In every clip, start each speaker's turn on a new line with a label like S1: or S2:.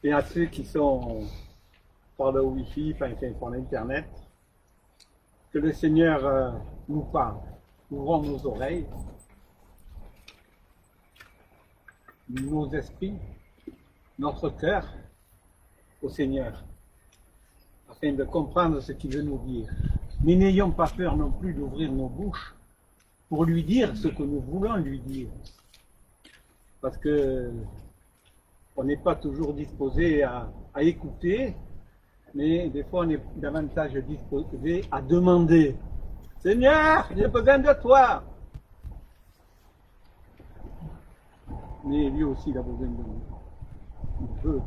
S1: et à ceux qui sont par le Wi-Fi, enfin par l'Internet, que le Seigneur nous parle. Ouvrons nos oreilles, nos esprits, notre cœur au Seigneur, afin de comprendre ce qu'il veut nous dire. Mais n'ayons pas peur non plus d'ouvrir nos bouches pour lui dire ce que nous voulons lui dire. Parce que on n'est pas toujours disposé à écouter, mais des fois on est davantage disposé à demander. Seigneur, j'ai besoin de toi. Mais lui aussi, il a besoin de nous. Il veut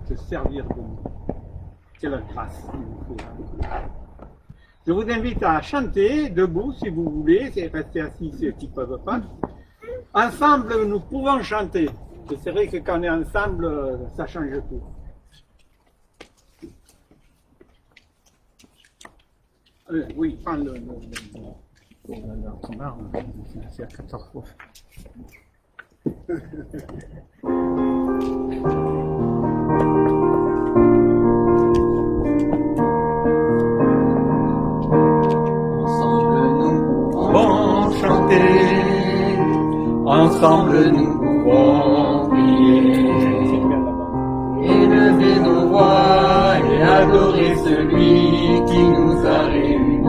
S1: se servir de nous. Quelle grâce il nous fait. Je vous invite à chanter debout si vous voulez, c'est rester assis ceux qui ne peuvent pas. Ensemble, nous pouvons chanter. Et c'est vrai que quand on est ensemble, ça change tout. Oui, prends le c'est à 14 fois.
S2: Ensemble nous pouvons prier, élever nos voix et adorer celui qui nous a réunis.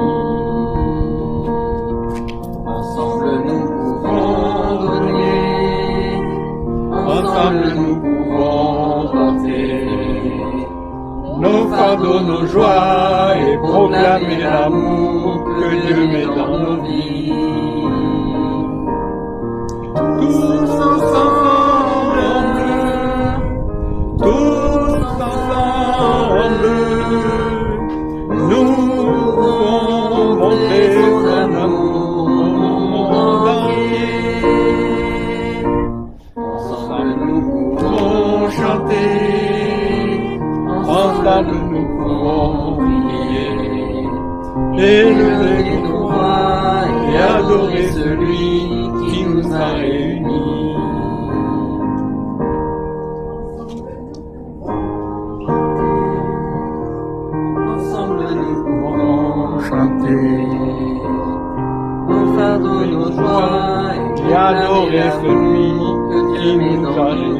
S2: Ensemble nous pouvons donner, ensemble nous pouvons porter nos fardeaux, nos joies et proclamer l'amour que Dieu met dans nos vies. Tous ensemble, nous pouvons montrer son amour au monde entier. Ensemble nous pouvons chanter, ensemble nous pouvons prier, élever nos voix et adorer celui qui nous a réunis. Ensemble nous pouvons chanter nos fardeaux et nos joies et adorer celui qui nous a réunis.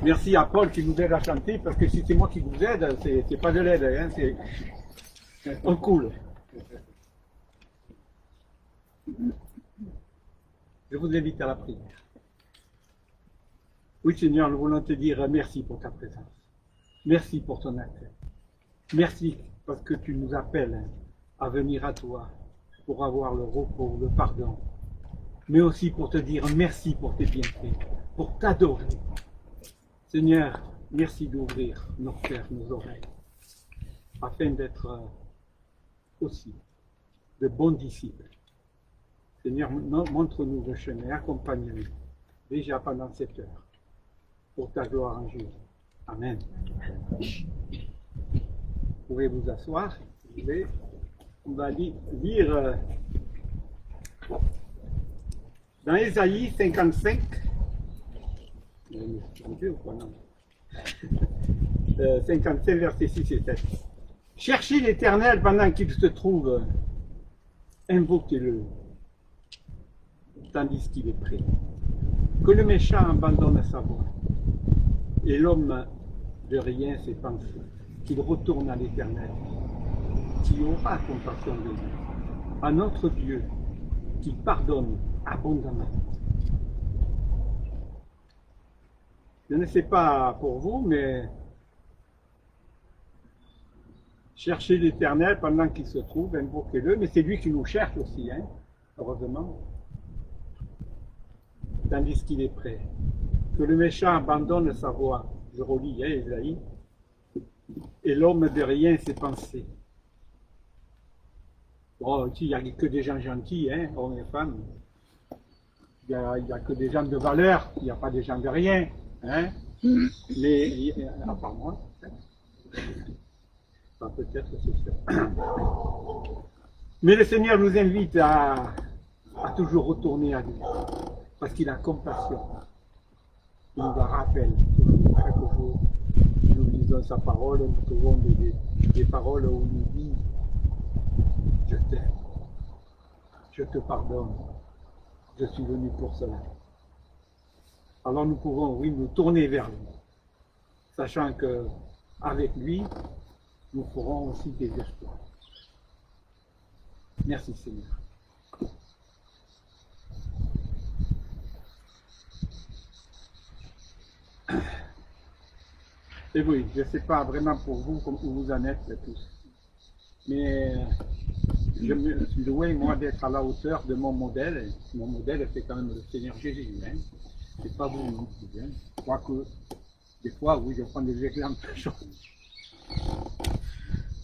S1: Merci à Paul qui nous aide à chanter, parce que si c'est moi qui vous aide, c'est pas de l'aide, hein, c'est un cool. Je vous invite à la prière. Oui Seigneur, nous voulons te dire merci pour ta présence. Merci pour ton accueil. Merci parce que tu nous appelles à venir à toi pour avoir le repos, le pardon, mais aussi pour te dire merci pour tes bienfaits, pour t'adorer. Seigneur, merci d'ouvrir nos cœurs, nos oreilles, afin d'être aussi de bons disciples. Seigneur, montre-nous le chemin, accompagne-nous déjà pendant cette heure, pour ta gloire en Jésus. Amen. Vous pouvez vous asseoir, si vous voulez. On va lire dans Ésaïe 55. 55, versets 6 et 7. Cherchez l'Éternel pendant qu'il se trouve, invoquez-le, tandis qu'il est prêt. Que le méchant abandonne sa voie, et l'homme de rien ses pensées, qu'il retourne à l'Éternel, qui aura compassion de lui, à notre Dieu, qui pardonne abondamment. Je ne sais pas pour vous, mais cherchez l'Éternel pendant qu'il se trouve, invoquez-le, mais c'est lui qui nous cherche aussi, hein, heureusement, tandis qu'il est prêt. Que le méchant abandonne sa voie, je relis, hein, Ésaïe, et l'homme de rien ses pensées. Bon, ici, il n'y a que des gens gentils, hein, hommes et femmes. Il n'y a que des gens de valeur, il n'y a pas des gens de rien. Hein? Mais, à part moi, peut-être, c'est sûr. Mais le Seigneur nous invite à toujours retourner à lui, parce qu'il a compassion. Il nous la rappelle chaque jour. Nous lisons sa parole, nous trouvons des paroles où il nous dit « Je t'aime, je te pardonne, je suis venu pour cela ». Alors nous pouvons, oui, nous tourner vers lui, sachant qu'avec lui, nous ferons aussi des exploits. Merci Seigneur. Et oui, je ne sais pas vraiment pour vous où vous en êtes tous, mais je me suis doué, moi, d'être à la hauteur de mon modèle. Mon modèle, c'est quand même le Seigneur Jésus. Hein. C'est pas vous non plus. Hein. Quoique, des fois, oui, je prends des exemples.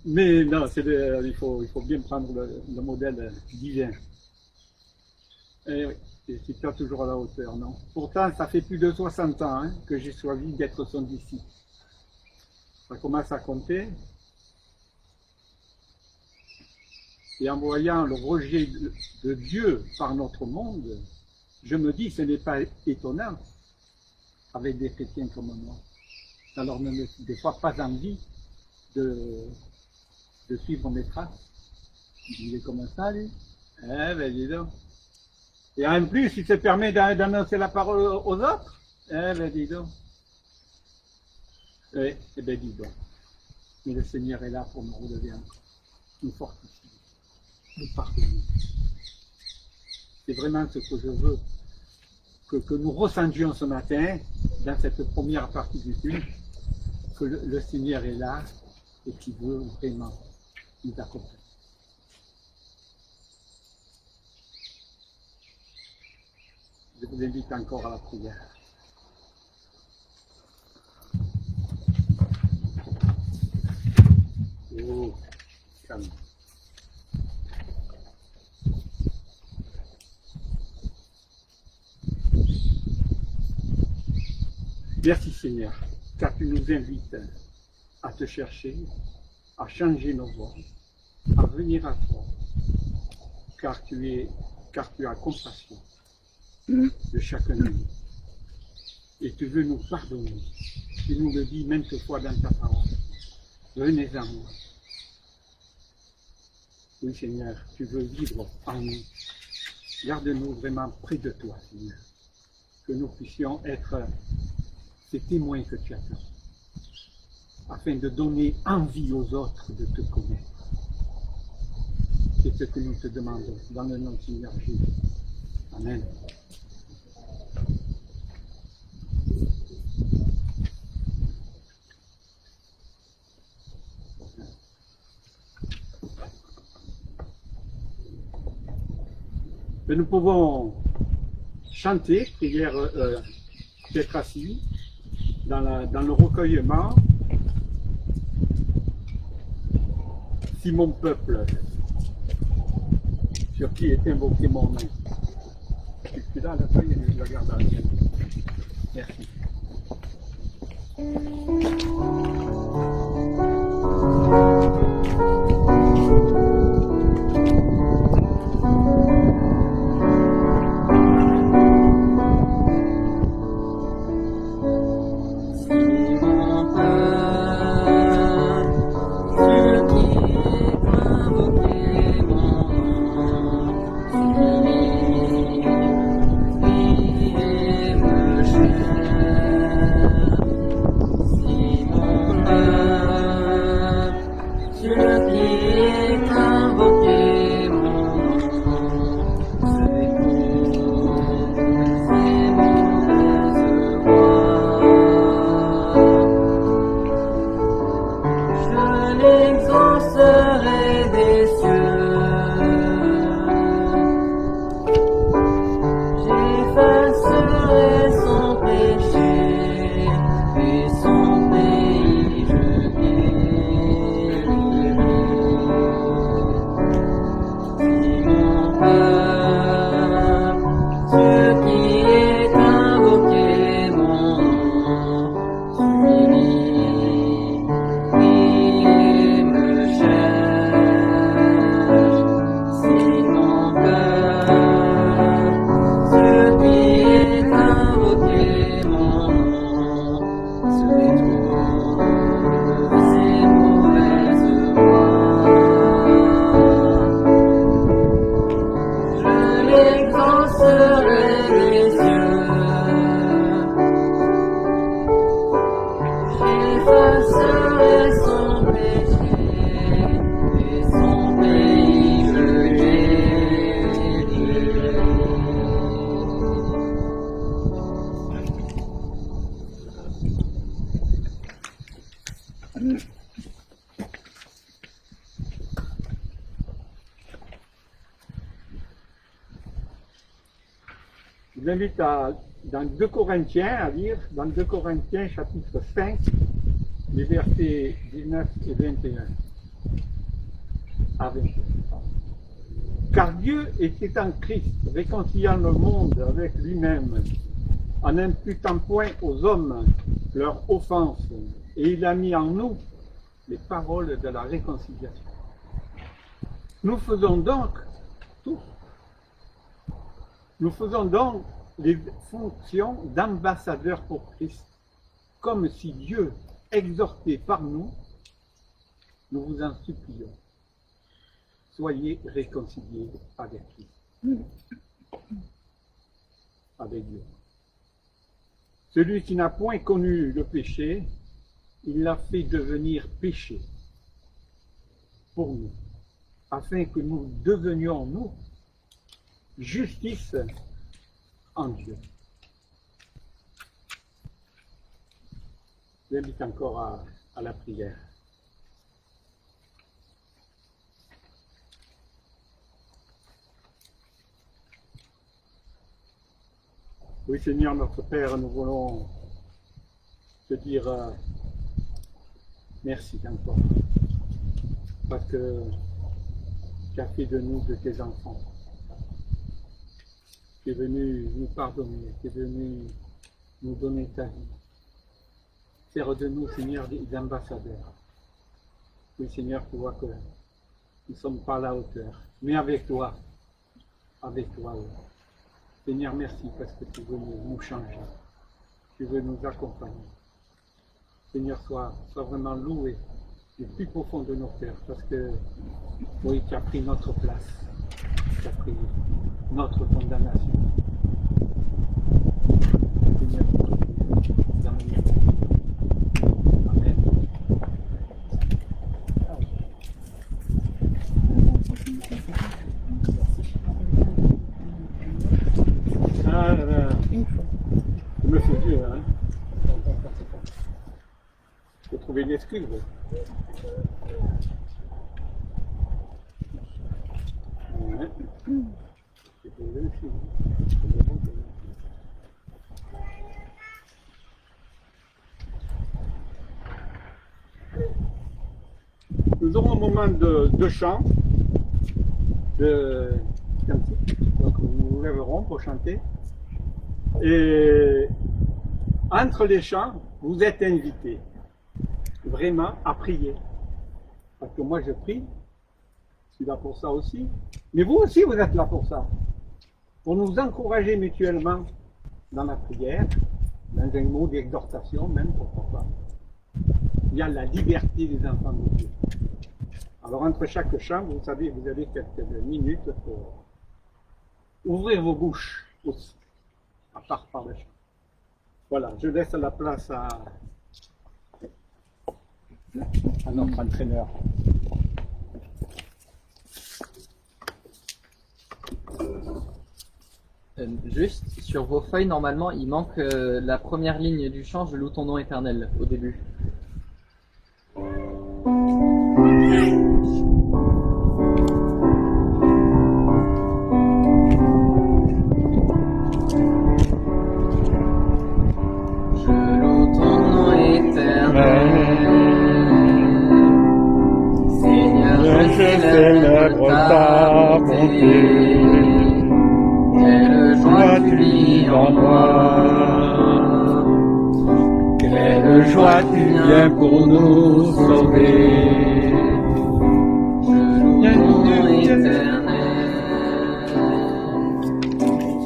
S1: Mais non, il faut bien prendre le modèle divin. Et oui, je ne suis pas toujours à la hauteur, non. Pourtant, ça fait plus de 60 ans hein, que j'ai choisi d'être son disciple. Ça commence à compter. Et en voyant le rejet de Dieu par notre monde, je me dis, ce n'est pas étonnant avec des chrétiens comme moi. Ça leur donne des fois pas envie de suivre mes traces. Il est comme ça, lui. Eh ben, dis donc. Et en plus, il se permet d'annoncer la parole aux autres. Eh ben, dis donc. Oui, eh bien, dis donc. Mais le Seigneur est là pour nous relever encore, nous fortifier, nous pardonner. C'est vraiment ce que je veux que nous ressentions ce matin, dans cette première partie du culte, que le Seigneur est là et qu'il veut vraiment nous accompagner. Je vous invite encore à la prière. Oh, calme. Merci Seigneur, car tu nous invites à te chercher, à changer nos voies, à venir à toi, car tu as compassion de chacun de nous. Et tu veux nous pardonner. Tu nous le dis maintes fois dans ta parole. Venez à moi. Oui Seigneur, tu veux vivre en nous. Garde-nous vraiment près de toi, Seigneur. Que nous puissions être ces témoins que tu attends, afin de donner envie aux autres de te connaître. C'est ce que nous te demandons dans le nom de Seigneur Jésus. Amen. Mais nous pouvons chanter, prière d'être assis, dans le recueillement. Si mon peuple, sur qui est invoqué mon nom. Je suis là, la feuille, je la garde à la mienne. Merci. Je vous invite dans 2 Corinthiens à lire, dans 2 Corinthiens chapitre 5, les versets 19 et 21 à 21. Car Dieu était en Christ, réconciliant le monde avec lui-même, en n'imputant point aux hommes leur offense, et il a mis en nous les paroles de la réconciliation. Nous faisons donc les fonctions d'ambassadeurs pour Christ, comme si Dieu exhortait par nous, nous vous en supplions. Soyez réconciliés avec Christ, avec Dieu. Celui qui n'a point connu le péché, il l'a fait devenir péché pour nous, afin que nous devenions, nous, justice en Dieu. J'invite encore à la prière. Oui, Seigneur, notre Père, nous voulons te dire merci encore, parce que tu as fait de nous de tes enfants. Tu es venu nous pardonner, tu es venu nous donner ta vie. Faire de nous, Seigneur, des ambassadeurs. Oui, Seigneur, tu vois que nous ne sommes pas à la hauteur, mais avec toi, oui. Seigneur, merci parce que tu veux nous changer, tu veux nous accompagner. Seigneur, sois vraiment loué du plus profond de nos cœurs, parce que, oui, tu as pris notre place, tu as pris notre condamnation. Seigneur, dans le nom. Amen. Ah là là, je me fais vieux, hein. Il faut trouver une excuse. Ouais. Nous aurons un moment de chant, de cantique, donc nous nous lèverons pour chanter. Et entre les chants, vous êtes invités vraiment à prier. Parce que moi je prie, je suis là pour ça aussi. Mais vous aussi vous êtes là pour ça. Pour nous encourager mutuellement dans la prière, dans un mot d'exhortation même, pourquoi pas. Il y a la liberté des enfants de Dieu. Alors entre chaque chant, vous savez, vous avez quelques minutes pour ouvrir vos bouches aussi, à part par le chant. Voilà, je laisse la place à notre entraîneur.
S3: Juste, sur vos feuilles, normalement, il manque la première ligne du chant « Je loue ton nom éternel » au début. Je loue ton nom éternel, Seigneur, je célèbre ta bonté. Quelle joie tu vis en moi, quelle joie tu viens pour nous sauver. Je loue ton nom éternel,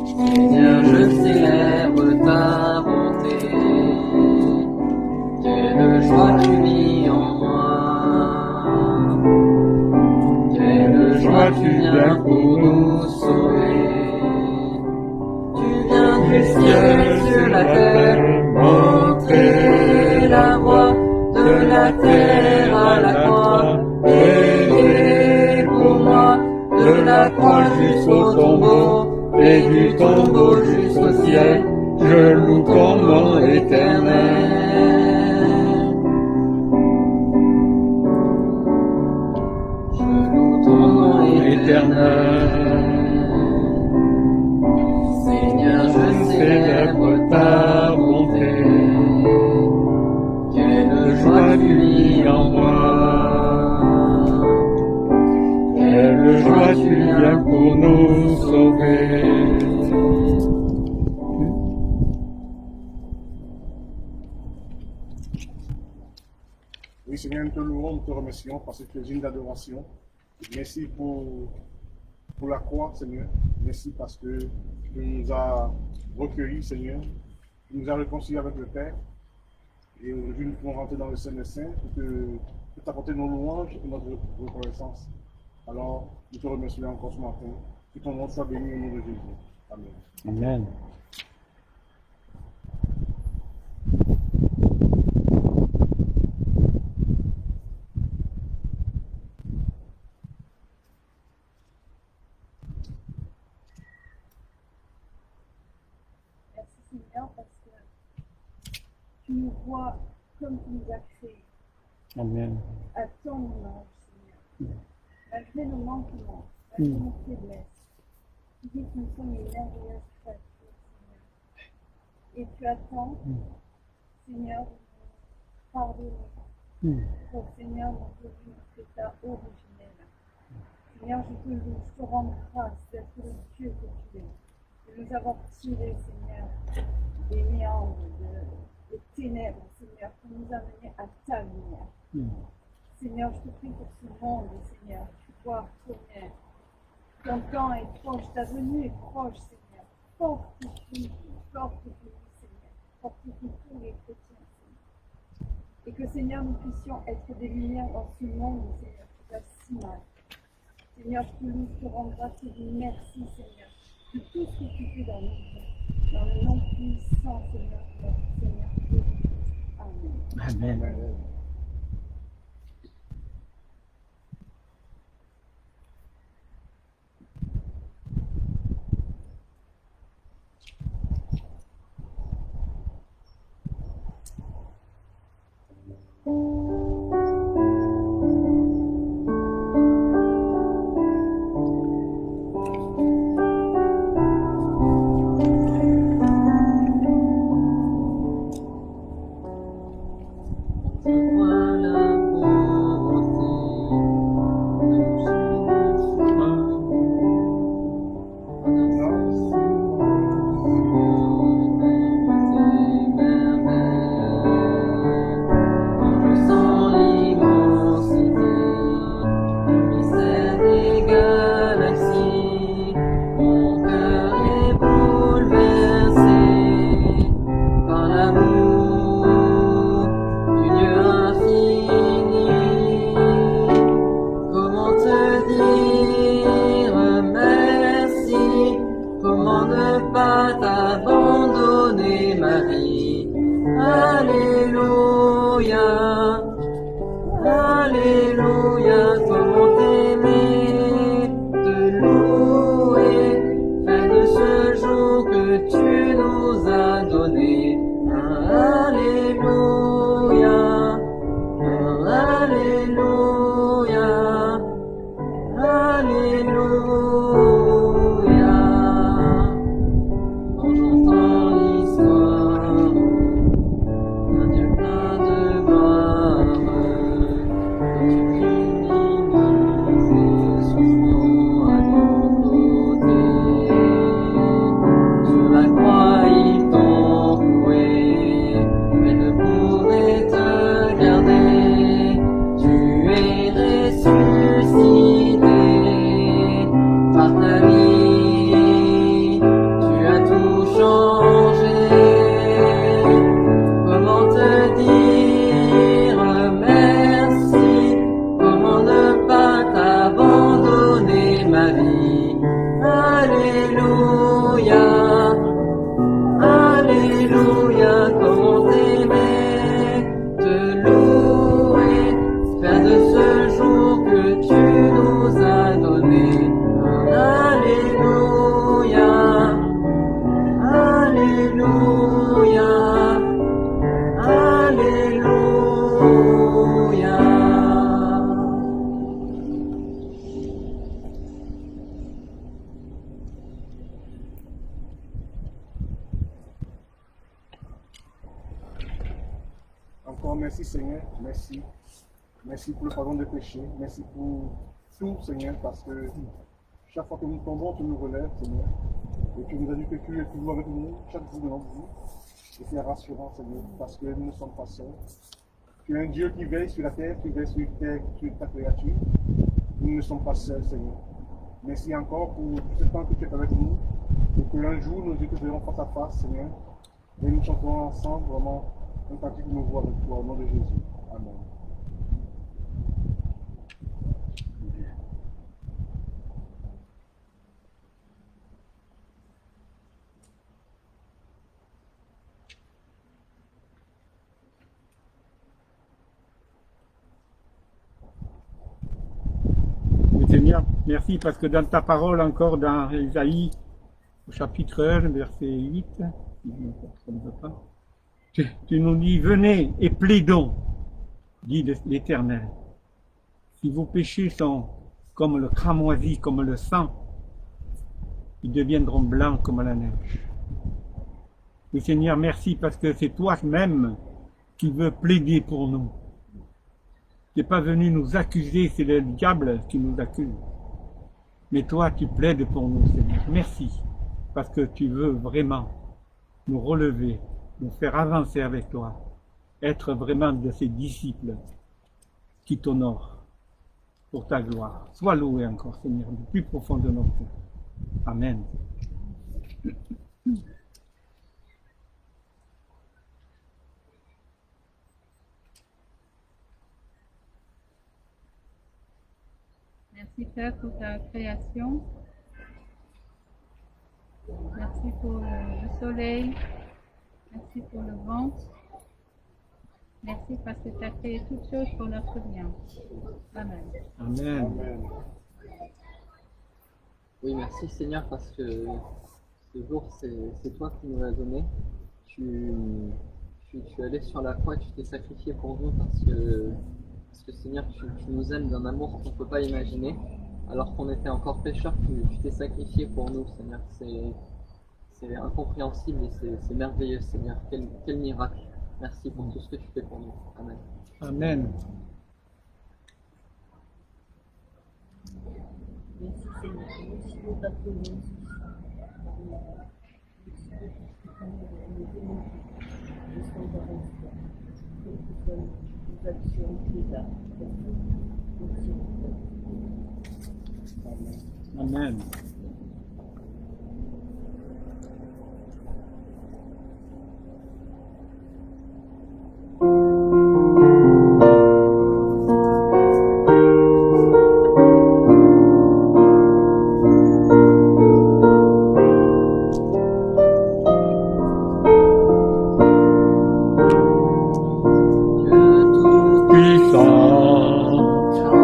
S3: Seigneur, je célèbre ta bonté. Quelle joie tu vis en moi, quelle joie tu viens pour nous sauver. Du ciel sur la terre, montrer la voie de la terre à la croix, et pour moi, de la croix jusqu'au tombeau, et du tombeau jusqu'au ciel, je loue ton nom éternel.
S2: éternel.
S3: Seigneur, je
S2: Célèbre ta bonté.
S3: quelle joie tu vis en moi.
S2: Quelle joie tu viens pour nous sauver.
S4: Oui, Seigneur, nous te louons, nous te remercions parce que tu es digne d'adoration. Merci pour la croix, Seigneur. Merci parce que tu nous as recueillis, Seigneur. Tu nous as réconciliés avec le Père. Et aujourd'hui, nous pouvons rentrer dans le Saint des Saints pour t'apporter nos louanges et notre reconnaissance. Alors, nous te remercions encore ce matin. Que ton nom soit béni au nom de Jésus. Amen.
S1: Amen.
S5: Merci Seigneur parce que tu nous vois comme tu nous as créés,
S1: Amen.
S5: à ton image, Seigneur. Malgré nos manquements, malgré nos faiblesses, tu dis que nous sommes une merveilleuse créature, Seigneur. Et tu attends, Seigneur, de nous pardonner pour, Seigneur, notre vie, notre état originel. Seigneur, je te loue, je te rends grâce d'être le Dieu que tu es, de nous avoir tirés, Seigneur, des méandres, des ténèbres, Seigneur, pour nous amener à ta lumière. Seigneur, je te prie pour ce monde, Seigneur, tu vois combien ton temps est proche, ta venue est proche, Seigneur. Fortifie, Seigneur, fortifie tous les chrétiens, Seigneur. Et que, Seigneur, nous puissions être des lumières dans ce monde, Seigneur, qui va si mal. Seigneur, je te loue, je te rends grâce et dis merci, Seigneur, de tout ce que tu fais dans nos vies, dans le nom puissant, Seigneur, de notre Seigneur Jésus. Amen.
S1: Amen.
S3: Tu es
S4: Merci Seigneur, merci. Merci pour le pardon des péchés. Merci pour tout Seigneur, parce que chaque fois que nous tombons, tu nous relèves Seigneur. Et tu nous as dit que tu es toujours avec nous chaque jour de notre vie. Et c'est rassurant Seigneur, parce que nous ne sommes pas seuls. Tu es un Dieu qui veille sur la terre, qui veille sur ta créature. Nous ne sommes pas seuls Seigneur. Merci encore pour tout ce temps que tu es avec nous. Et que un jour nous écouterons face à face Seigneur. Et nous chanterons ensemble vraiment un cantique de nouveau avec toi au nom de Jésus. Amen.
S1: Oui, Seigneur, merci parce que dans ta parole, encore dans Isaïe, au chapitre 1, verset 8, si je ne me trompe pas, tu nous dis, venez et plaidons, dit l'Éternel. Si vos péchés sont comme le cramoisi, comme le sang, ils deviendront blancs comme la neige. Oui, Seigneur, merci parce que c'est toi-même qui veux plaider pour nous. Tu n'es pas venu nous accuser, c'est le diable qui nous accuse. Mais toi, tu plaides pour nous, Seigneur. Merci, parce que tu veux vraiment nous relever, nous faire avancer avec toi, être vraiment de ces disciples qui t'honorent pour ta gloire. Sois loué encore, Seigneur, du plus profond de nos cœurs. Amen.
S3: Merci Père pour ta création. Merci pour le soleil. Merci pour le vent. Merci parce que tu as créé toutes choses pour notre bien. Amen.
S1: Amen.
S4: Amen.
S2: Oui, merci Seigneur parce que ce jour, c'est toi qui nous l'as donné. Tu es allé sur la croix, tu t'es sacrifié pour nous parce que Seigneur, tu nous aimes d'un amour qu'on ne peut pas imaginer. Alors qu'on était encore pécheurs, tu t'es sacrifié pour nous, Seigneur. C'est incompréhensible et c'est merveilleux, Seigneur. Quel miracle. Merci pour tout ce que tu fais pour nous. Amen.
S1: Amen.
S6: Merci Seigneur, merci pour ta présence. Nous actions plus tard.
S1: Amen.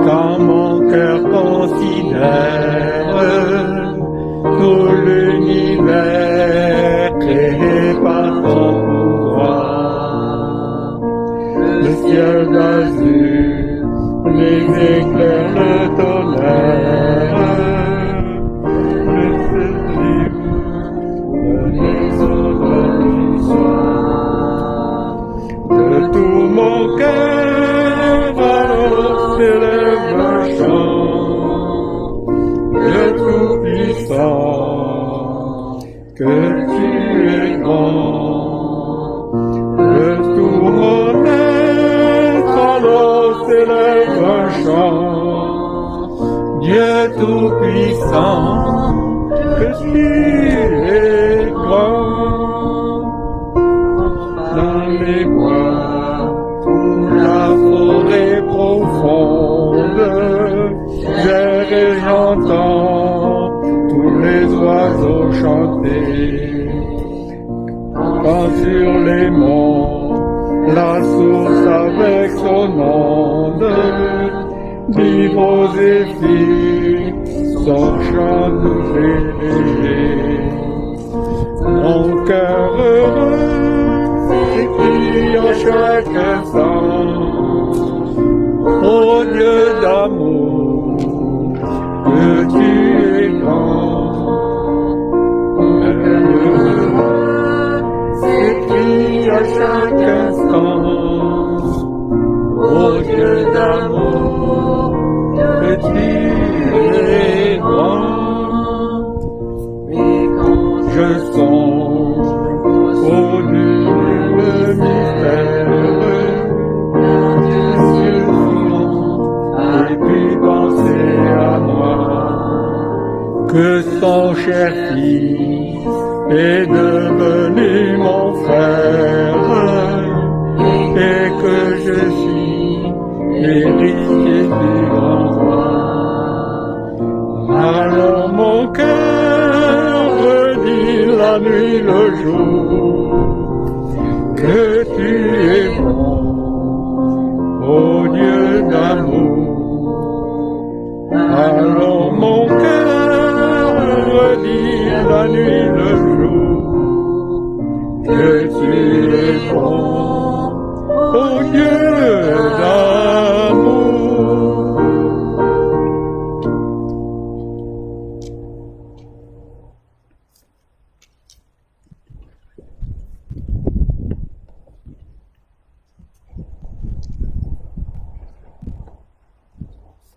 S7: Quand mon cœur considère tout l'univers créé par ton pouvoir, le ciel d'azur, les éclairs, le tonnerre, le sublime, les ombres du soir, de tout mon cœur, alors s'élève un chant, Dieu tout-puissant, que tu es grand, de tout mon être, alors s'élève un chant, Dieu tout-puissant, que tu es grand, dans les bois, sous la forêt profonde, et j'entends tous les oiseaux chanter. Quand sur les monts, la source avec son onde, vibre aux zéphyrs, son chant nous fait léger. Mon cœur heureux s'écrie à chaque instant, ô Dieu d'amour, que tu es grand. Mon cœur heureux s'écrie à chaque instant,
S3: d'amour,
S7: que tu es grand.
S3: et quand
S7: Je songe au nul mystère,
S3: un Dieu si grand
S7: et puis penser à moi, que son cher fils est devenu mon frère, et que je suis héritier du grand roi. Alors mon cœur redit la nuit le jour que tu es bon, ô Dieu d'amour. Alors mon cœur redit la nuit le jour que tu es bon, ô Dieu d'amour.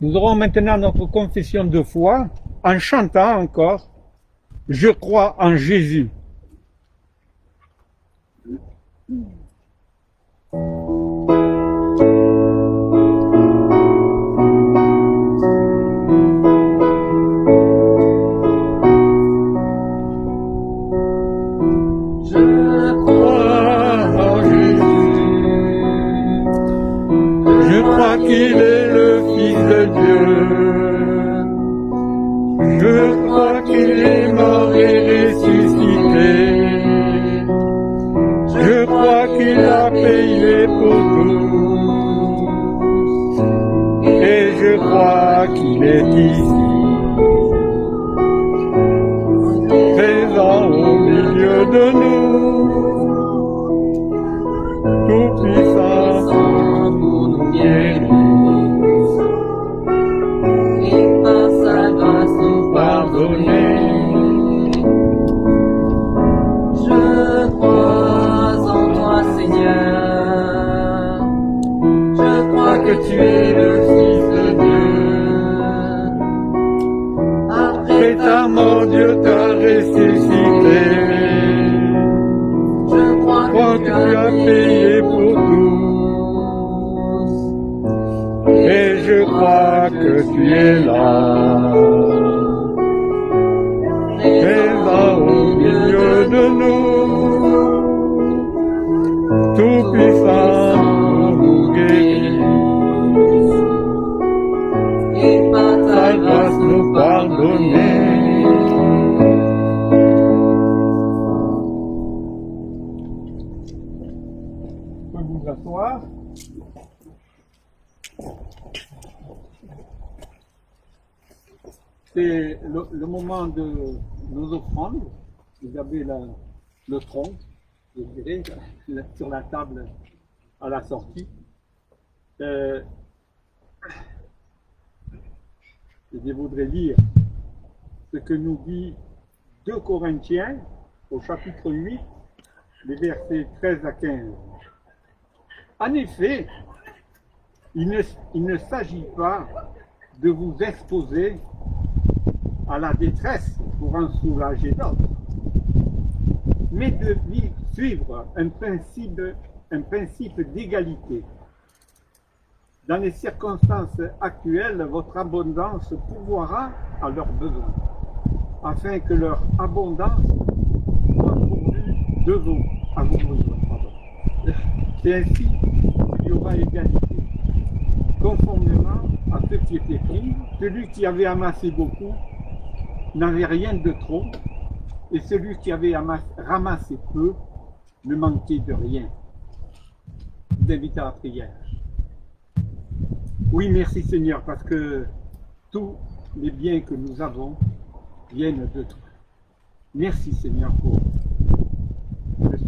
S7: Nous aurons maintenant notre confession de foi en chantant encore « Je crois en Jésus ».
S3: je crois
S7: En Jésus, je crois qu'il est le Fils de Dieu. Je crois qu'il est mort et ressuscité. Je crois qu'il a payé pour tous. Et je crois qu'il est ici, présent au milieu de nous, tout puissant
S3: pour nous guérir, et par sa grâce nous pardonner. Je crois en toi, Seigneur. Je crois que tu es le Fils de Dieu. Après
S7: Et ta mort, Dieu t'a ressuscité.
S3: je crois
S7: Crois que tu as payé pour tous. Et je crois que tu es là, présent au milieu de nous, tout puissant pour nous guérir.
S3: et par
S7: Ta
S3: ta
S7: grâce
S3: grâce
S7: nous pardonner. Vous pouvez vous asseoir. C'est le moment de nos offrandes. Vous avez le tronc, je dirais, sur la table à la sortie. Je voudrais lire ce que nous dit 2 Corinthiens au chapitre 8, les versets 13 à 15. En effet, il ne s'agit pas de vous exposer à la détresse pour en soulager d'autres, mais de suivre un principe d'égalité. Dans les circonstances actuelles, votre abondance pourvoira à leurs besoins, afin que leur abondance soit pourvue de vous, à vos besoins. C'est ainsi qu'il y aura égalité. Conformément à ce qui est écrit, celui qui avait amassé beaucoup n'avait rien de trop, et celui qui avait ramassé peu ne manquait de rien. Je vous invite à la prière. Oui, merci Seigneur, parce que tous les biens que nous avons viennent de toi. Merci Seigneur pour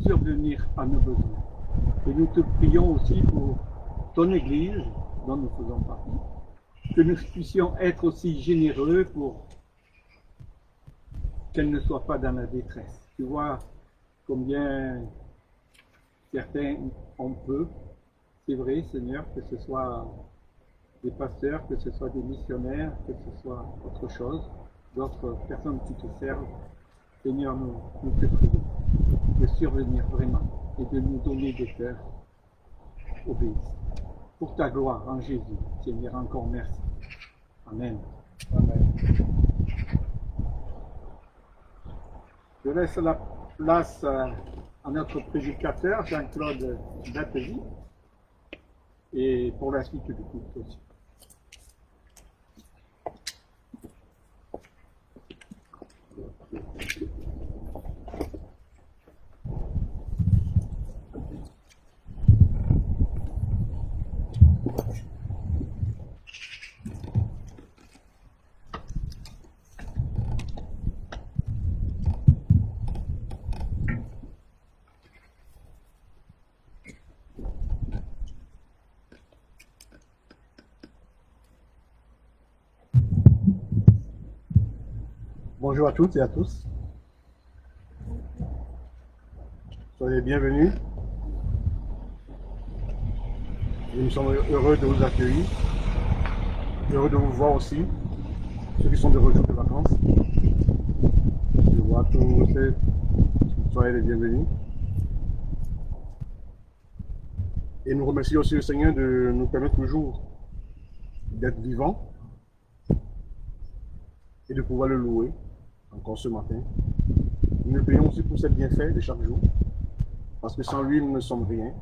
S7: survenir à nos besoins. Et nous te prions aussi pour ton Église, dont nous faisons partie, que nous puissions être aussi généreux pour qu'elle ne soit pas dans la détresse. Tu vois combien certains ont peu. C'est vrai, Seigneur, que ce soit
S1: des pasteurs, que ce soit des missionnaires, que ce soit autre chose, d'autres personnes qui te servent. Seigneur, nous te prions de survenir vraiment et de nous donner des cœurs obéissants. Pour ta gloire en Jésus, Seigneur, encore merci. Amen.
S4: Amen.
S1: Je laisse la place à notre prédicateur, Jean-Claude Dattely, et pour la suite du culte aussi.
S4: Bonjour à toutes et à tous. Soyez bienvenus. Et nous sommes heureux de vous accueillir. Heureux de vous voir aussi. Ceux qui sont de retour de vacances. Je vois tous. Soyez les bienvenus. Et nous remercions aussi le Seigneur de nous permettre toujours d'être vivants et de pouvoir le louer encore ce matin. Nous le prions aussi pour ses bienfaits de chaque jour, parce que sans lui, nous ne sommes rien.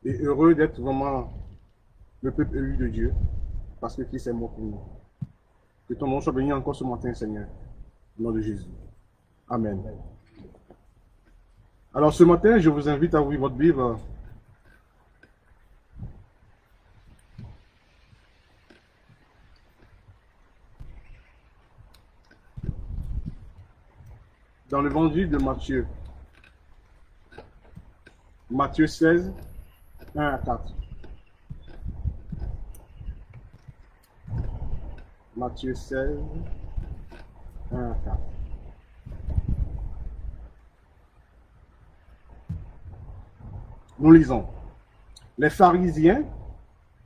S4: Et heureux d'être vraiment le peuple élu de Dieu, parce que Christ est mort pour nous. Que ton nom soit béni encore ce matin, Seigneur, au nom de Jésus. Amen. Alors ce matin, je vous invite à ouvrir votre Bible dans l'évangile de Matthieu. Matthieu 16, 1 à 4. Matthieu 16, 1 à 4. Nous lisons. Les pharisiens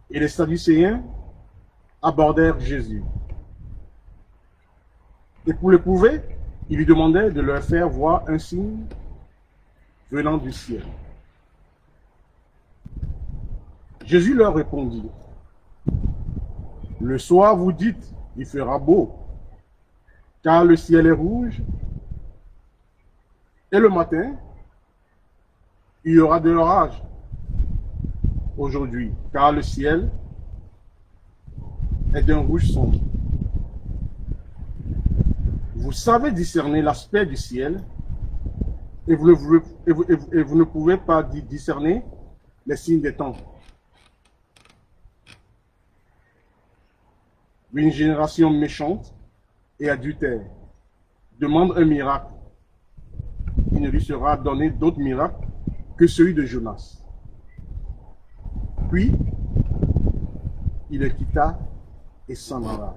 S4: et les sadducéens abordèrent Jésus. Et pour le prouver, ils lui demandaient de leur faire voir un signe venant du ciel. Jésus leur répondit, « Le soir vous dites, il fera beau, car le ciel est rouge, et le matin, il y aura de l'orage. Aujourd'hui, car le ciel est d'un rouge sombre. Vous savez discerner l'aspect du ciel et vous ne pouvez pas discerner les signes des temps. Une génération méchante et adultère demande un miracle. Il ne lui sera donné d'autre miracle que celui de Jonas. Puis, il le quitta et s'en alla.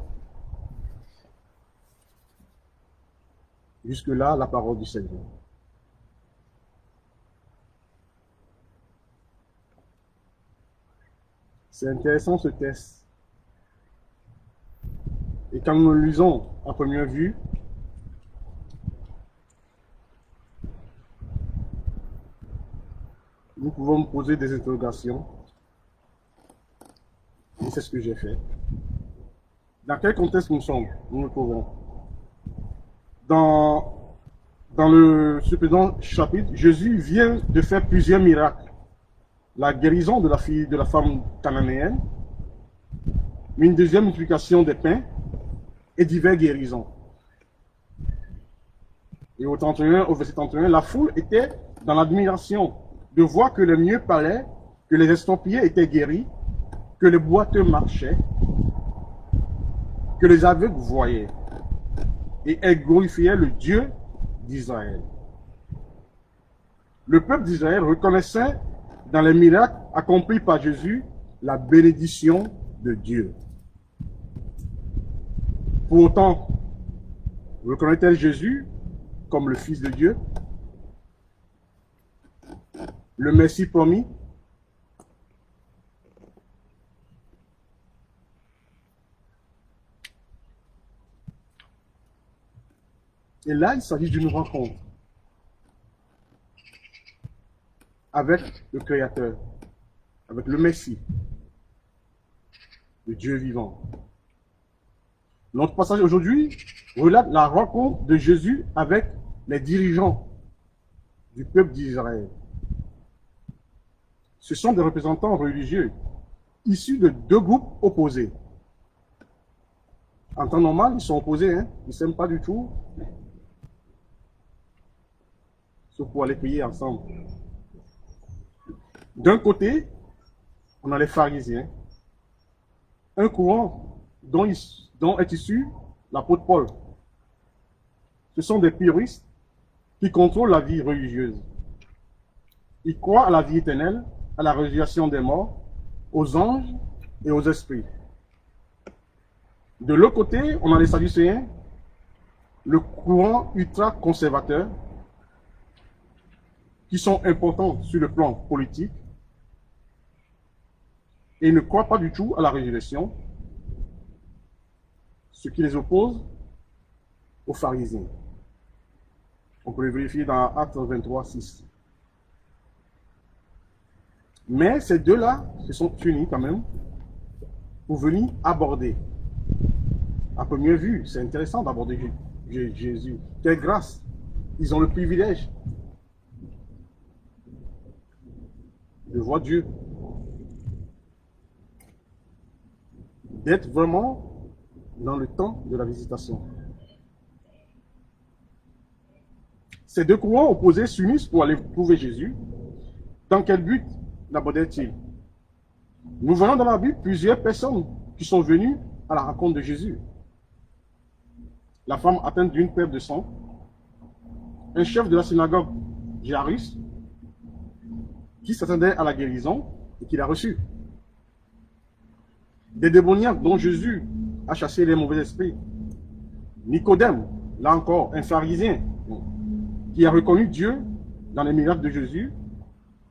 S4: Jusque-là, la parole du Seigneur. C'est intéressant ce texte. Et quand nous le lisons à première vue, nous pouvons nous poser des interrogations. Et c'est ce que j'ai fait. Dans quel contexte nous sommes, nous nous trouvons? Dans le précédent chapitre, Jésus vient de faire plusieurs miracles. La guérison de la femme cananéenne, une deuxième multiplication des pains et diverses guérisons. Et au verset 31, la foule était dans l'admiration de voir que les mieux parlaient, que les estampillés étaient guéris, que les boiteux marchaient, que les aveugles voyaient. Et elle glorifiait le Dieu d'Israël. Le peuple d'Israël reconnaissait dans les miracles accomplis par Jésus la bénédiction de Dieu. Pour autant, reconnaît-elle Jésus comme le Fils de Dieu, le Messie promis? Et là, il s'agit d'une rencontre avec le Créateur, avec le Messie, le Dieu vivant. Notre passage aujourd'hui relate la rencontre de Jésus avec les dirigeants du peuple d'Israël. Ce sont des représentants religieux issus de deux groupes opposés. En temps normal, ils sont opposés, hein? Ils ne s'aiment pas du tout. Sauf pour aller prier ensemble. D'un côté, on a les pharisiens, un courant dont est issu l'apôtre Paul. Ce sont des puristes qui contrôlent la vie religieuse. Ils croient à la vie éternelle, à la résurrection des morts, aux anges et aux esprits. De l'autre côté, on a les sadducéens, le courant ultra-conservateur, qui sont importants sur le plan politique, et ils ne croient pas du tout à la résurrection, ce qui les oppose aux pharisiens. On peut le vérifier dans Actes 23, 6. Mais ces deux-là se sont unis quand même pour venir aborder. À première vue, c'est intéressant d'aborder Jésus. Quelle grâce! Ils ont le privilège de voir Dieu. D'être vraiment dans le temps de la visitation. Ces deux courants opposés s'unissent pour aller trouver Jésus. Dans quel but l'abordaient-ils? Nous voyons dans la Bible plusieurs personnes qui sont venues à la rencontre de Jésus. La femme atteinte d'une perte de sang, un chef de la synagogue, Jairus, qui s'attendait à la guérison et qui l'a reçue. Des démoniaques dont Jésus a chassé les mauvais esprits. Nicodème, là encore, un pharisien, qui a reconnu Dieu dans les miracles de Jésus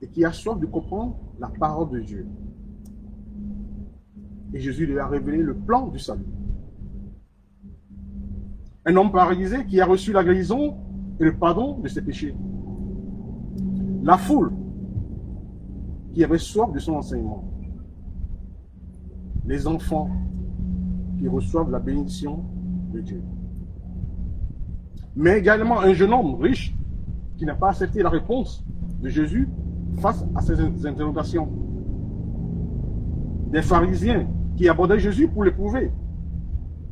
S4: et qui a soif de comprendre la parole de Dieu. Et Jésus lui a révélé le plan du salut. Un homme paralysé qui a reçu la guérison et le pardon de ses péchés. La foule qui avait soif de son enseignement. Les enfants qui reçoivent la bénédiction de Dieu. Mais également un jeune homme riche qui n'a pas accepté la réponse de Jésus face à ses interrogations. Des pharisiens qui abordaient Jésus pour l'éprouver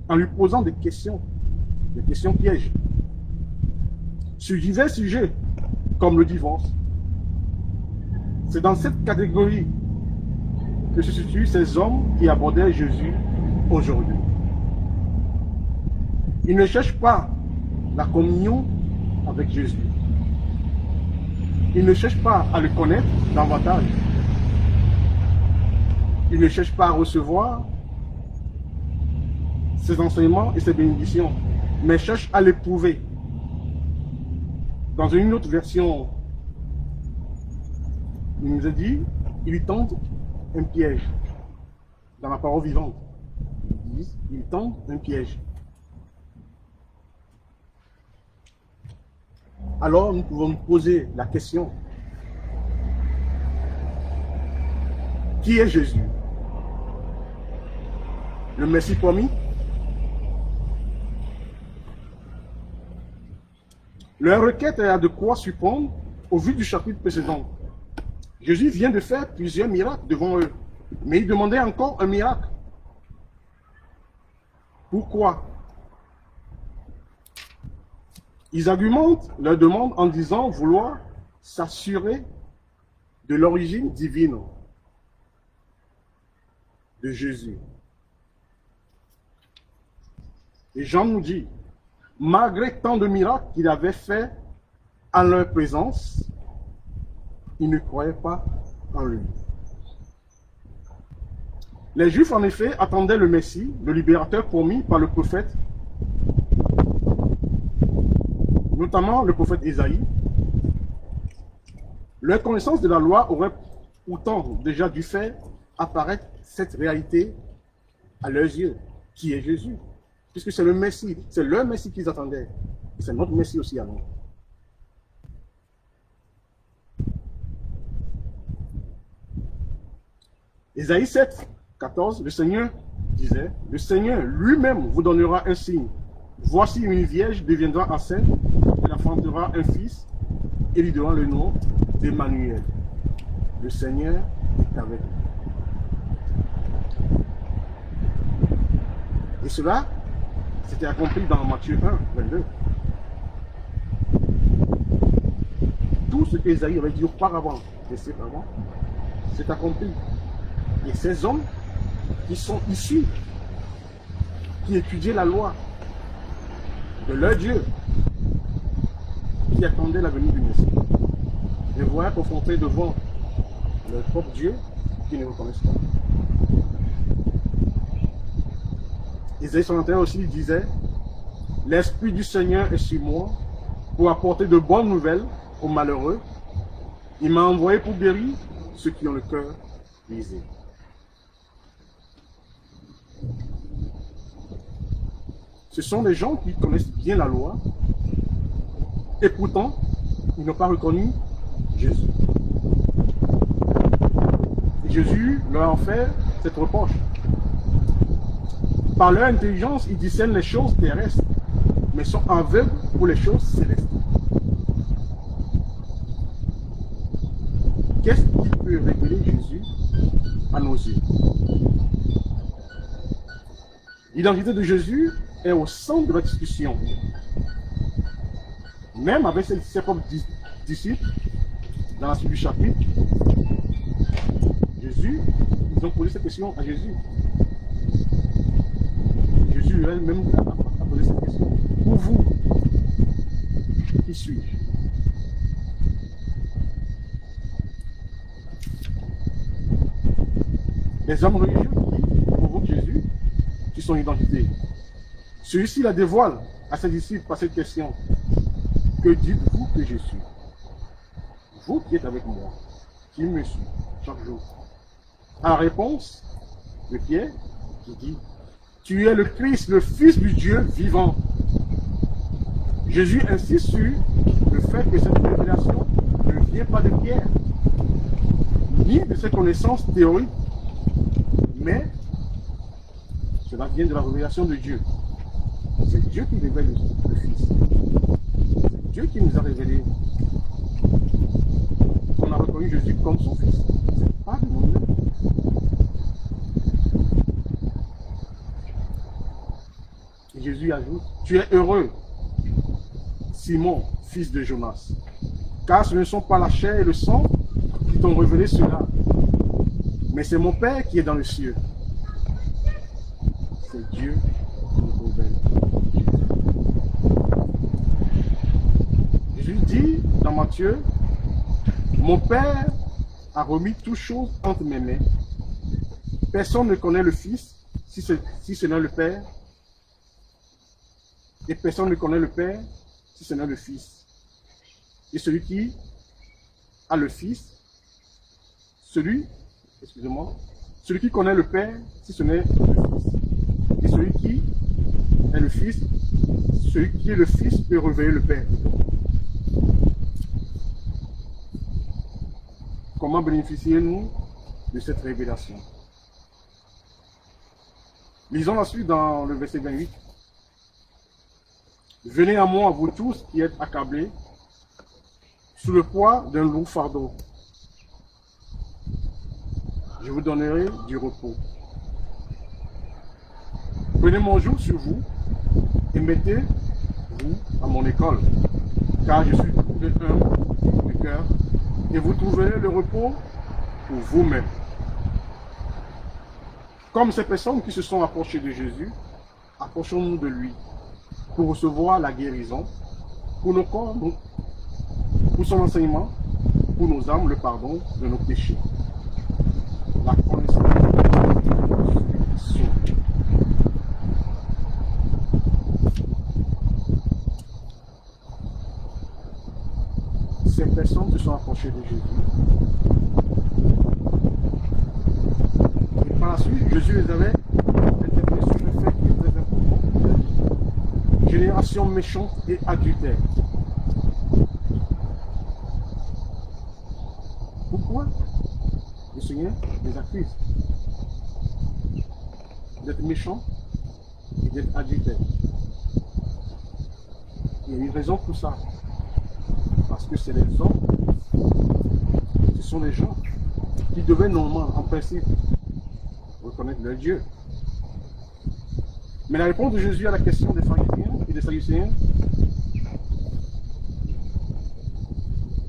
S4: en lui posant des questions pièges sur divers sujets comme le divorce. C'est dans cette catégorie que se situent ces hommes qui abordaient Jésus aujourd'hui. Ils ne cherchent pas la communion avec Jésus. Ils ne cherchent pas à le connaître davantage. Ils ne cherchent pas à recevoir ses enseignements et ses bénédictions, mais cherchent à l'éprouver. Dans une autre version, il nous a dit, il lui tente un piège. Dans la parole vivante, il tente un piège. Alors nous pouvons nous poser la question, qui est Jésus? Le Messie promis? Leur requête a de quoi surprendre au vu du chapitre précédent. Jésus vient de faire plusieurs miracles devant eux, mais il demandait encore un miracle. Pourquoi? Ils argumentent leur demande en disant vouloir s'assurer de l'origine divine de Jésus. Et Jean nous dit, malgré tant de miracles qu'il avait fait en leur présence, ils ne croyaient pas en lui. Les Juifs, en effet, attendaient le Messie, le libérateur promis par le prophète, notamment le prophète Ésaïe. Leur connaissance de la loi aurait pourtant déjà dû faire apparaître cette réalité à leurs yeux, qui est Jésus. Puisque c'est le Messie, c'est leur Messie qu'ils attendaient. C'est notre Messie aussi à nous. Ésaïe 7, 14, le Seigneur disait, le Seigneur lui-même vous donnera un signe. Voici une vierge deviendra enceinte, elle enfantera un fils, et lui donnera le nom d'Emmanuel. Le Seigneur est avec nous. Et cela, c'était accompli dans Matthieu 1, 22. Tout ce qu'Ésaïe avait dit auparavant, des siècles avant, c'est accompli. Et ces hommes qui sont issus, qui étudiaient la loi de leur Dieu, qui attendaient la venue du Messie, les voyaient confrontés devant leur propre Dieu qui ne reconnaissent pas. Ésaïe 61 aussi disait, l'Esprit du Seigneur est sur moi pour apporter de bonnes nouvelles aux malheureux. Il m'a envoyé pour guérir ceux qui ont le cœur brisé. Ce sont des gens qui connaissent bien la loi et pourtant ils n'ont pas reconnu Jésus. Et Jésus leur a fait cette reproche. Par leur intelligence, ils discernent les choses terrestres, mais sont aveugles pour les choses célestes. Qu'est-ce qui peut révéler Jésus à nos yeux? L'identité de Jésus est au centre de la discussion. Même avec ses propres disciples, dans la suite du chapitre, Jésus, ils ont posé cette question à Jésus. Jésus lui-même a posé cette question. Pour vous, qui suis-je? Les hommes religieux qui provoquent Jésus sur son identité. Celui-ci la dévoile à ses disciples par cette question. Que dites-vous que je suis? Vous qui êtes avec moi, qui me suit chaque jour. À la réponse de Pierre, qui dit, tu es le Christ, le Fils du Dieu vivant. Jésus insiste sur le fait que cette révélation ne vient pas de Pierre, ni de ses connaissances théoriques, mais cela vient de la révélation de Dieu. C'est Dieu qui révèle le Fils. C'est Dieu qui nous a révélé qu'on a reconnu Jésus comme son Fils. C'est pas de nous-mêmes. Et Jésus ajoute, tu es heureux, Simon, fils de Jonas, car ce ne sont pas la chair et le sang qui t'ont révélé cela, mais c'est mon Père qui est dans le ciel. C'est Dieu qui nous révèle. Jésus dit dans Matthieu, mon Père a remis toutes choses entre mes mains. Personne ne connaît le Fils si ce n'est le Père. Et personne ne connaît le Père si ce n'est le Fils. Et celui qui a le Fils, celui qui connaît le Père si ce n'est le Fils. Et celui qui est le Fils, celui qui est le Fils peut révéler le Père. Comment bénéficier-nous de cette révélation? Lisons la suite dans le verset 28. Venez à moi, vous tous qui êtes accablés, sous le poids d'un lourd fardeau. Je vous donnerai du repos. Prenez mon joug sur vous et mettez-vous à mon école, car je suis humble de cœur, et vous trouverez le repos pour vous-même. Comme ces personnes qui se sont approchées de Jésus, approchons-nous de lui pour recevoir la guérison, pour nos corps, pour son enseignement, pour nos âmes, le pardon de nos péchés. La connaissance de Jésus. Ces personnes se sont approchées de Jésus. Et par la suite, Jésus les avait interpellés sur le fait qui est très important. génération méchante et adultère. Pourquoi le Seigneur les accuse d'être méchants et d'être adultères? Il y a une raison pour ça. Parce que c'est les hommes, ce sont les gens qui devaient normalement, en principe, reconnaître leur Dieu. Mais la réponse de Jésus à la question des pharisiens et des sadducéens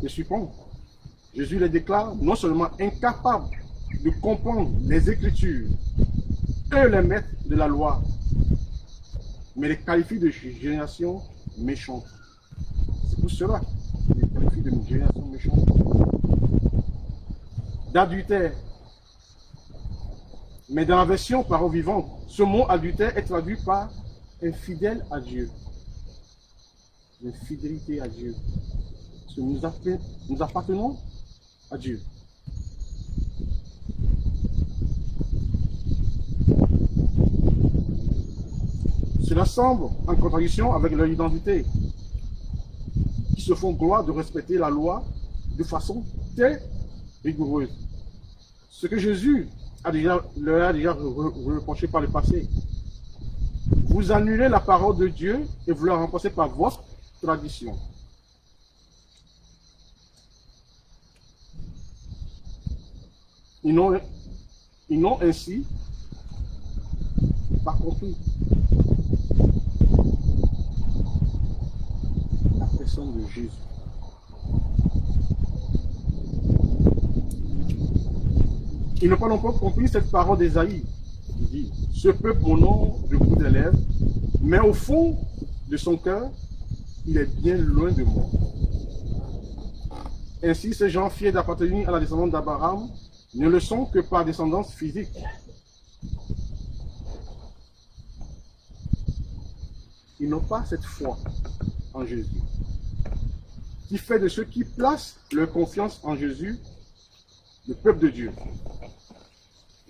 S4: est suivante. Jésus les déclare non seulement incapables de comprendre les Écritures, eux les maîtres de la loi, mais les qualifie de génération méchante. C'est pour cela qu'il les qualifie de génération méchante. D'adultère. Mais dans la version parole vivante, ce mot adultère est traduit par infidèle à Dieu. L'infidélité à Dieu. Parce que nous appartenons à Dieu. Cela semble en contradiction avec leur identité, qui se font gloire de respecter la loi de façon très rigoureuse. Ce que Jésus leur a déjà reproché par le passé. Vous annulez la parole de Dieu et vous la remplacez par votre tradition. Ils n'ont ainsi pas compris la personne de Jésus. Ils n'ont pas non plus compris cette parole d'Ésaïe. Il dit, ce peuple m'honore du bout des lèvres, mais au fond de son cœur, il est bien loin de moi. Ainsi, ces gens fiers d'appartenir à la descendance d'Abraham ne le sont que par descendance physique. Ils n'ont pas cette foi en Jésus, qui fait de ceux qui placent leur confiance en Jésus le peuple de Dieu.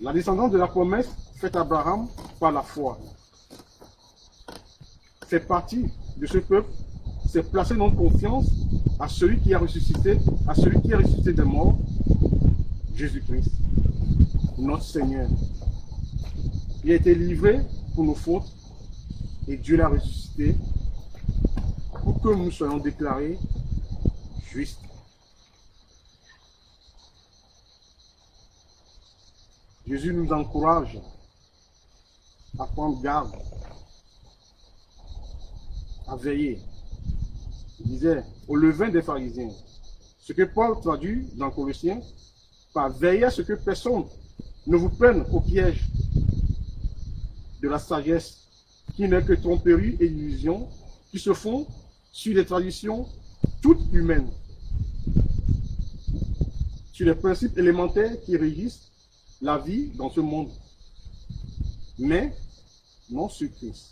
S4: La descendance de la promesse faite à Abraham par la foi fait partie de ce peuple, c'est placer notre confiance à celui qui a ressuscité, des morts, Jésus-Christ, notre Seigneur. Il a été livré pour nos fautes et Dieu l'a ressuscité pour que nous soyons déclarés justes. Jésus nous encourage à prendre garde, à veiller. Il disait au levain des pharisiens, ce que Paul traduit dans Colossiens, par veiller à ce que personne ne vous prenne au piège de la sagesse, qui n'est que tromperie et illusion, qui se font sur des traditions toutes humaines, sur les principes élémentaires qui régissent la vie dans ce monde, mais non sur Christ.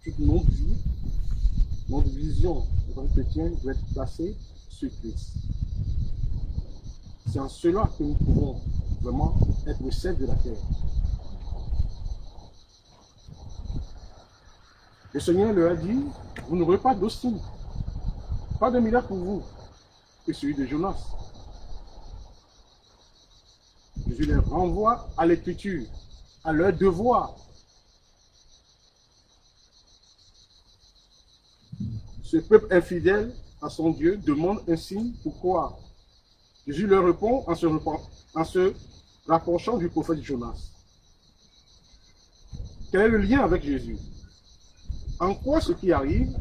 S4: Toute notre vie, notre vision en tant que chrétien doit être placée sur Christ. C'est en cela que nous pouvons vraiment être le sel de la terre. Le Seigneur leur a dit, vous n'aurez pas d'eau saine, pas de miracle pour vous, que celui de Jonas. Jésus les renvoie à l'écriture, à leur devoir. Ce peuple infidèle à son Dieu demande un signe pour croire. Jésus leur répond en se rapprochant du prophète Jonas. Quel est le lien avec Jésus? En quoi ce qui arrive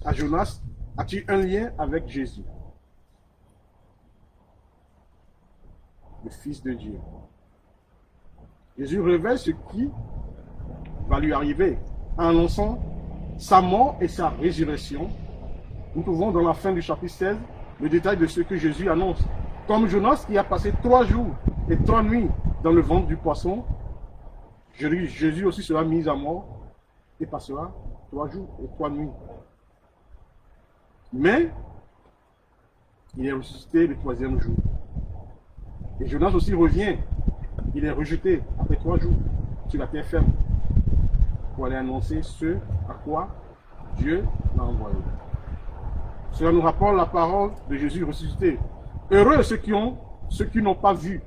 S4: à Jonas a-t-il un lien avec Jésus, le Fils de Dieu? Jésus révèle ce qui va lui arriver en annonçant sa mort et sa résurrection. Nous trouvons dans la fin du chapitre 16 le détail de ce que Jésus annonce. Comme Jonas qui a passé 3 jours et 3 nuits dans le ventre du poisson, Jésus aussi sera mis à mort et passera 3 jours et 3 nuits. Mais il est ressuscité le 3e jour. Et Jonas aussi revient. Il est rejeté après 3 jours. sur la terre ferme pour aller annoncer ce à quoi Dieu l'a envoyé. Cela nous rapporte la parole de Jésus ressuscité. Heureux ceux qui n'ont pas vu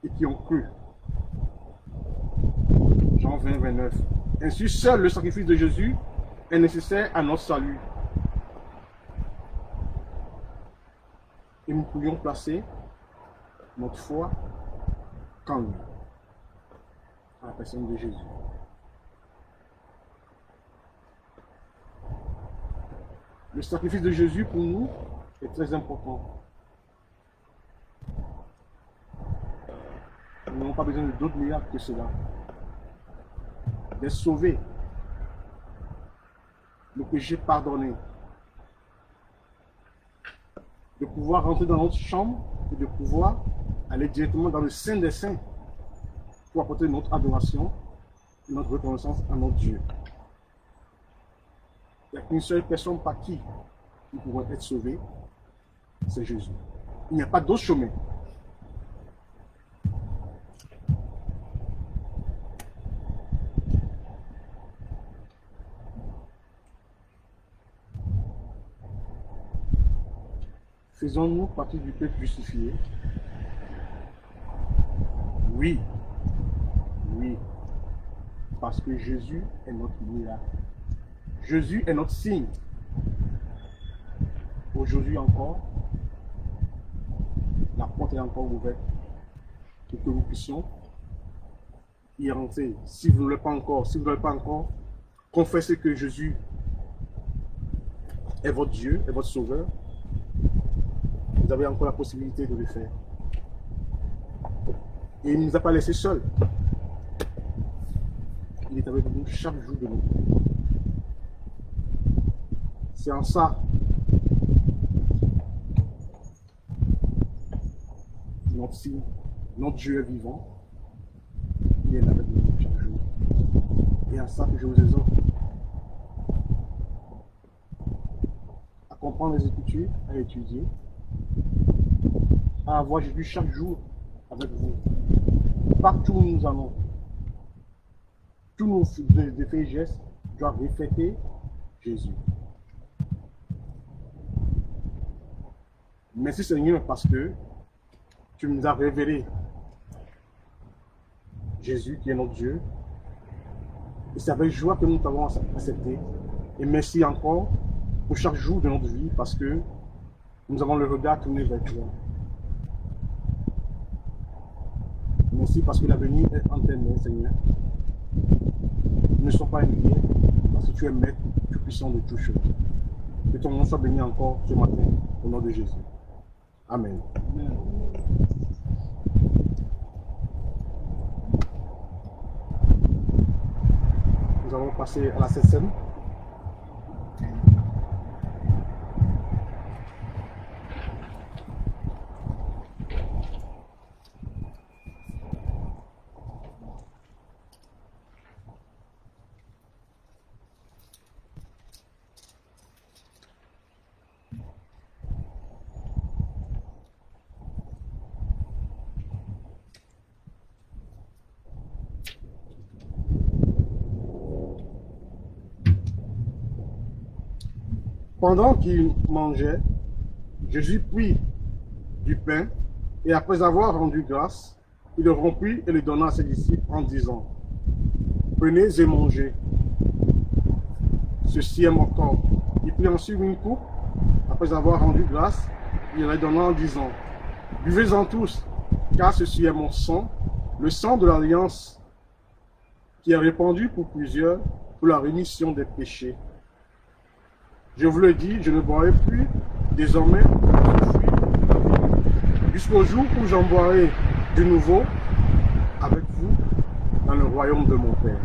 S4: et qui ont cru. Jean 20, 29. Ainsi, seul le sacrifice de Jésus est nécessaire à notre salut. Et nous pourrions placer notre foi qu'en lui, à la personne de Jésus. Le sacrifice de Jésus pour nous est très important. Nous n'avons pas besoin d'autres miracles que cela. D'être sauvés, le péché pardonné, de pouvoir rentrer dans notre chambre et de pouvoir aller directement dans le Saint des Saints pour apporter notre adoration et notre reconnaissance à notre Dieu. Il n'y a qu'une seule personne par qui nous pouvons être sauvés, c'est Jésus. Il n'y a pas d'autre chemin. Faisons-nous partie du peuple justifié? Oui. Oui. Parce que Jésus est notre miracle. Jésus est notre signe. Aujourd'hui encore, la porte est encore ouverte pour que nous puissions y rentrer. Si vous ne l'avez pas encore, confessez que Jésus est votre Dieu, est votre Sauveur. Vous avez encore la possibilité de le faire. Et il ne nous a pas laissés seuls. Il est avec nous chaque jour de nous. C'est en ça notre signe, notre Dieu est vivant. Il est avec nous chaque jour. Et en ça que je vous exhorte à comprendre les Écritures, à étudier, à avoir Jésus chaque jour avec vous. Partout où nous allons, tous nos faits et gestes doivent refléter Jésus. Merci Seigneur parce que tu nous as révélé Jésus qui est notre Dieu. Et c'est avec joie que nous t'avons accepté. Et merci encore pour chaque jour de notre vie parce que nous avons le regard tourné vers toi. Merci parce que l'avenir est entre tes mains, Seigneur. Nous ne sommes pas inquiets parce que tu es maître, tu es puissant de toutes choses. Que ton nom soit béni encore ce matin au nom de Jésus. Amen.
S1: Amen.
S4: Nous allons passer à la septième. Pendant qu'il mangeait, Jésus prit du pain et après avoir rendu grâce, il le rompit et le donna à ses disciples en disant: Prenez et mangez. Ceci est mon corps. Il prit ensuite une coupe, après avoir rendu grâce, il la donna en disant: Buvez-en tous, car ceci est mon sang, le sang de l'alliance, qui est répandu pour plusieurs pour la rémission des péchés. Je vous le dis, je ne boirai plus désormais jusqu'au jour où j'en boirai de nouveau avec vous dans le royaume de mon Père.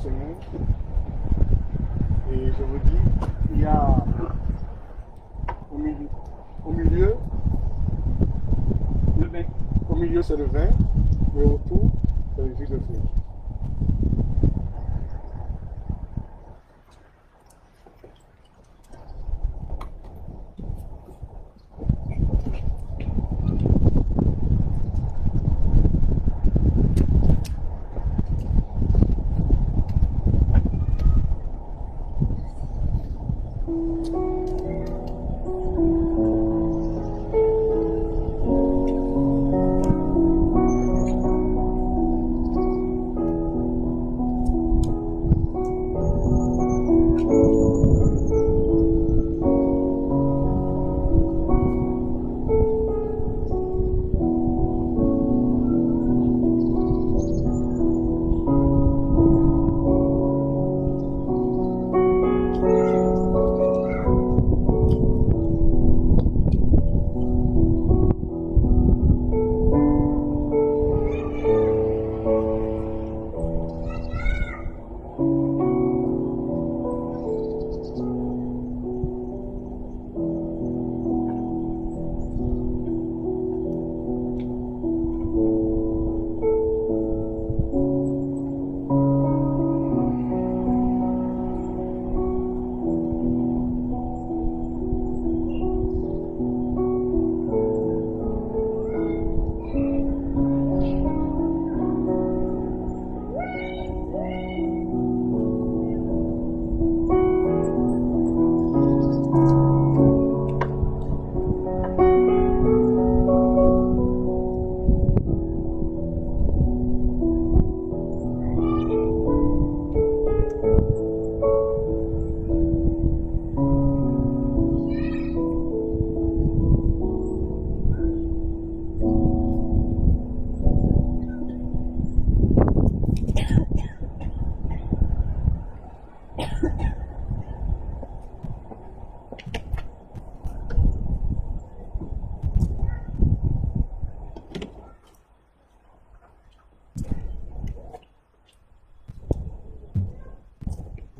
S4: Seigneur. Et je vous dis, il y a au milieu,
S1: Le vin.
S4: au milieu c'est le vin, mais autour c'est le jus de fruits.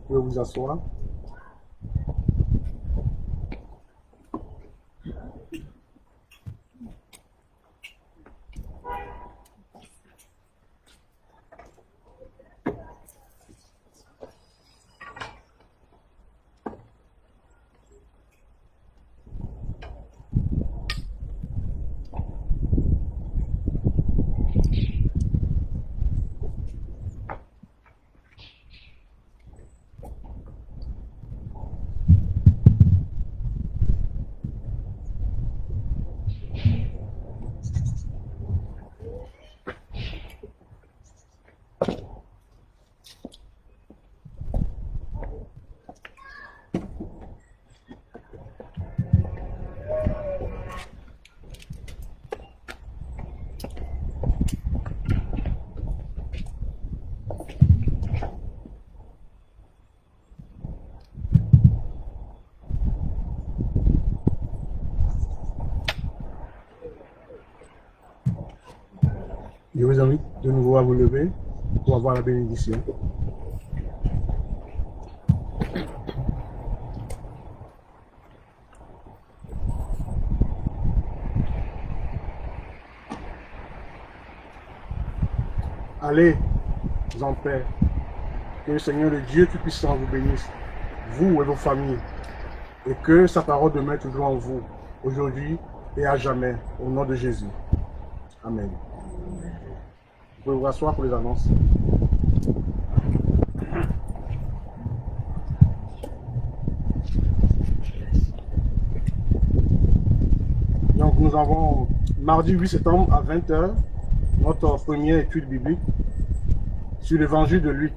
S4: Vous pouvez vous asseoir. Je vous invite de nouveau à vous lever pour avoir la bénédiction. Allez en paix. Que le Seigneur, le Dieu Tout-Puissant, vous bénisse, vous et vos familles, et que sa parole demeure toujours en vous, aujourd'hui et à jamais, au nom de Jésus. Amen. Vous pouvez vous rasseoir pour les annonces. Donc nous avons mardi 8 septembre à 20 h notre première étude biblique sur l'évangile de Luc.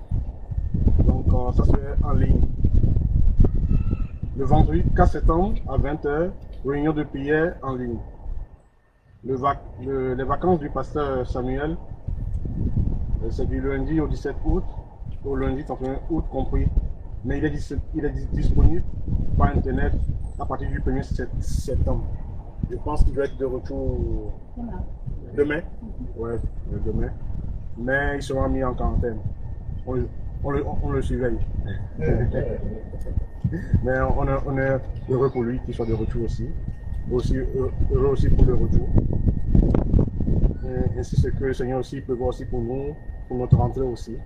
S4: Donc ça se fait en ligne. Le vendredi 4 septembre à 20 h réunion de prière en ligne. Les vacances du pasteur Samuel, c'est du lundi au 17 août, au lundi 31 août compris. Mais il est disponible par internet à partir du 1er septembre. Je pense qu'il doit être de retour demain. Ouais, demain. Mais il sera mis en quarantaine. on le surveille. Mais on est heureux pour lui qu'il soit de retour aussi. Heureux aussi pour le retour. Et ainsi c'est que le Seigneur aussi peut voir aussi pour nous, pour notre rentrée aussi.